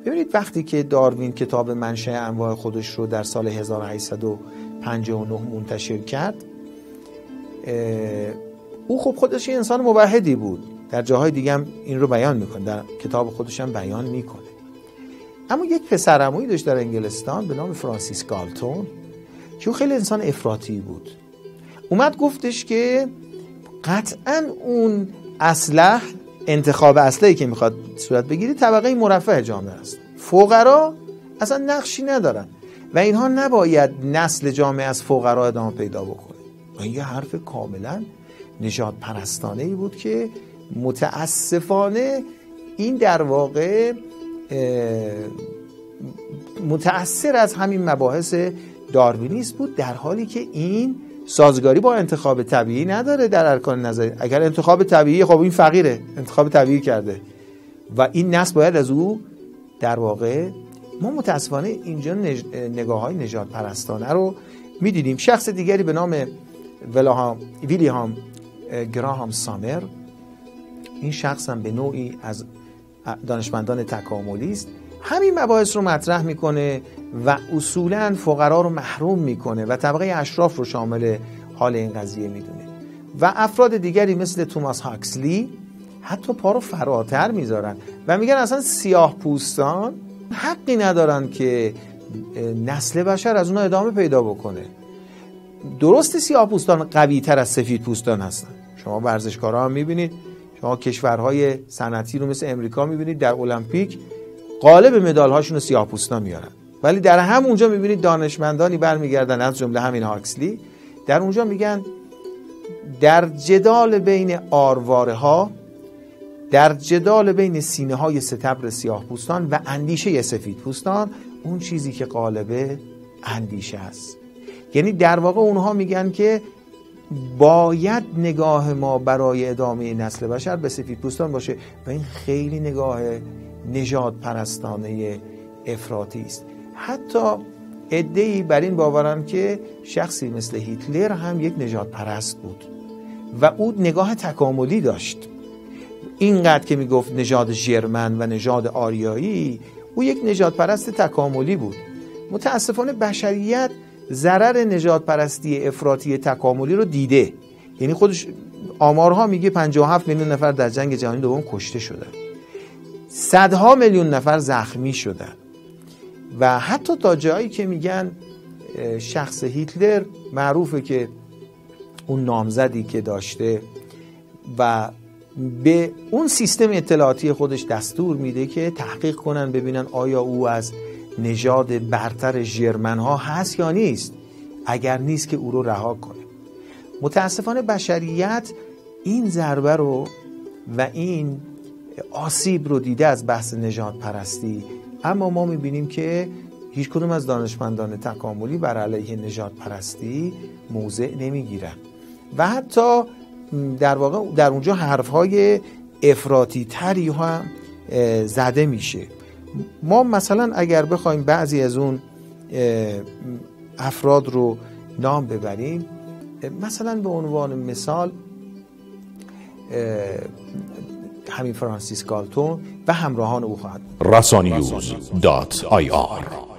ببینید وقتی که داروین کتاب منشأ انواع خودش رو در سال 1859 منتشر کرد، او خب خودش یه انسان موحدی بود، در جاهای دیگه هم این رو بیان میکنه، در کتاب خودش هم بیان میکنه. اما یک پسرعمویی داشت در انگلستان به نام فرانسیس گالتون که او خیلی انسان افراطی بود. اومد گفتش که قطعاً اون انتخاب اصلی که میخواد صورت بگیره طبقه مرفه جامعه است. فقرا اصلا نقشی ندارن و اینها نباید نسل جامعه از فقرا ادامه پیدا بکنه. و این یه حرف کاملا نژاد پرستانه ای بود که متاسفانه این در واقع متأثر از همین مباحث داروینیسم بود، در حالی که این سازگاری با انتخاب طبیعی نداره در ارکان نظری. اگر انتخاب طبیعی، خب این فقیره، انتخاب طبیعی کرده و این نسل باید از او در واقع، ما متاسفانه اینجا نگاه‌های نژاد پرستانه رو می‌دیدیم. شخص دیگری به نام ویلیام گراهام سامر، این شخص هم به نوعی از دانشمندان تکاملی است، همین مباحث رو مطرح میکنه و اصولاً فقرا رو محروم میکنه و طبقه اشراف رو شامل حال این قضیه میدونه. و افراد دیگری مثل توماس هاکسلی حتی پا رو فراتر میذارن و میگن اصلا سیاه پوستان حقی ندارن که نسل بشر از اونها ادامه پیدا بکنه. درست سیاه پوستان قوی تر از سفید پوستان هستن. شما ورزشکارا هم میبینید، شما کشورهای صنعتی رو مثل امریکا میبینید در المپیک غالب مدال هاشون رو سیاه‌پوستا میارن، ولی در همونجا میبینید دانشمندانی برمیگردن از جمله همین هاکسلی، در اونجا میگن در جدال بین آرواره ها، در جدال بین سینه های ستبر سیاه‌پوستان و اندیشه سفیدپوستان، اون چیزی که غالبه اندیشه است. یعنی در واقع اونها میگن که باید نگاه ما برای ادامه نسل بشر به سفیدپوستان باشه و این خیلی نگاه نژاد پرستانه افراطی است. حتی عده‌ای بر این باورن که شخصی مثل هیتلر هم یک نژاد پرست بود و او نگاه تکاملی داشت. اینقدر که میگفت نژاد ژرمن و نژاد آریایی، او یک نژاد پرست تکاملی بود. متاسفانه بشریت ضرر نژاد پرستی افراطی تکاملی رو دیده. یعنی خودش آمارها میگه 57 میلیون نفر در جنگ جهانی دوم کشته شدن، صدها میلیون نفر زخمی شدن و حتی تا جایی که میگن شخص هیتلر معروفه که اون نامزدی که داشته و به اون سیستم اطلاعاتی خودش دستور میده که تحقیق کنن ببینن آیا او از نژاد برتر ژرمن ها هست یا نیست، اگر نیست که او رو رها کنه. متاسفانه بشریت این ضربه رو و این آسیب رو دیده از بحث نژاد پرستی، اما ما میبینیم که هیچ کدوم از دانشمندان تکاملی بر علیه نژاد پرستی موضع نمیگیرن و حتی در واقع در اونجا حرفهای افراطی تری هم زده میشه. ما مثلا اگر بخوایم بعضی از اون افراد رو نام ببریم، مثلا به عنوان مثال همین فرانسیس گالتون و همراهان او خواهد. rasaninews.ir